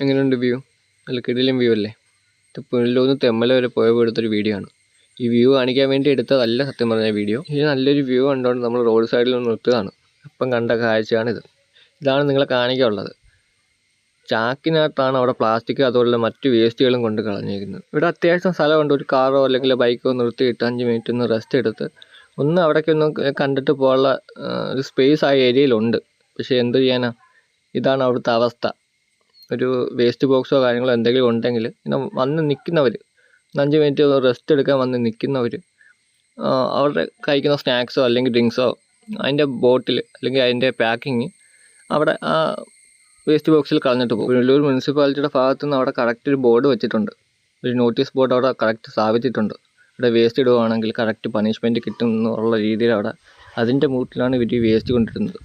എങ്ങനെയുണ്ട് വ്യൂ? നല്ല കിടിലൻ വ്യൂ അല്ലേ? ഇത് പുനലൂന്ന് തെമ്മല വരെ പോയപ്പോൾ എടുത്തൊരു വീഡിയോ ആണ്. ഈ വ്യൂ കാണിക്കാൻ വേണ്ടി എടുത്തതല്ല സത്യം പറഞ്ഞ വീഡിയോ. ഇത് നല്ലൊരു വ്യൂ കണ്ടുകൊണ്ട് നമ്മൾ റോഡ് സൈഡിൽ നിന്ന് നിർത്തുകയാണ്. അപ്പം കണ്ട കാഴ്ചയാണിത്. ഇതാണ് നിങ്ങളെ കാണിക്കാനുള്ളത്. ചാക്കിനകത്താണ് അവിടെ പ്ലാസ്റ്റിക് അതുപോലെ മറ്റു വേസ്റ്റുകളും കൊണ്ട് കളഞ്ഞിരിക്കുന്നത്. ഇവിടെ അത്യാവശ്യം സ്ഥലമുണ്ട്. ഒരു കാറോ അല്ലെങ്കിൽ ബൈക്കോ നിർത്തിയിട്ട് 5 മിനിറ്റ് ഒന്ന് റെസ്റ്റ് എടുത്ത് ഒന്ന് അവിടേക്കൊന്ന് കണ്ടിട്ട് പോകാനുള്ള ഒരു സ്പേസ് ആ ഏരിയയിലുണ്ട്. പക്ഷേ എന്ത് ചെയ്യാനാ, ഇതാണ് അവിടുത്തെ അവസ്ഥ. ഒരു വേസ്റ്റ് ബോക്സോ കാര്യങ്ങളോ എന്തെങ്കിലും ഉണ്ടെങ്കിൽ ഇങ്ങനെ വന്ന് നിൽക്കുന്നവർ 5 മിനിറ്റ് റെസ്റ്റ് എടുക്കാൻ വന്ന് നിൽക്കുന്നവർ അവരുടെ കഴിക്കുന്ന സ്നാക്സോ അല്ലെങ്കിൽ ഡ്രിങ്ക്സോ അതിൻ്റെ ബോട്ടിൽ അല്ലെങ്കിൽ അതിൻ്റെ പാക്കിങ് അവിടെ ആ വേസ്റ്റ് ബോക്സിൽ കളഞ്ഞിട്ട് പോകും. പുനലൂർ മുനിസിപ്പാലിറ്റിയുടെ ഭാഗത്തു നിന്ന് അവിടെ കറക്റ്റ് ഒരു ബോർഡ് വെച്ചിട്ടുണ്ട്. ഒരു നോട്ടീസ് ബോർഡ് അവിടെ കറക്റ്റ് സ്ഥാപിച്ചിട്ടുണ്ട്. ഇവിടെ വേസ്റ്റ് ഇടുകയാണെങ്കിൽ കറക്റ്റ് പണിഷ്മെൻറ്റ് കിട്ടും എന്നുള്ള രീതിയിൽ അവിടെ അതിൻ്റെ മൂട്ടിലാണ് ഇവർ വേസ്റ്റ് കൊണ്ടിരുന്നത്.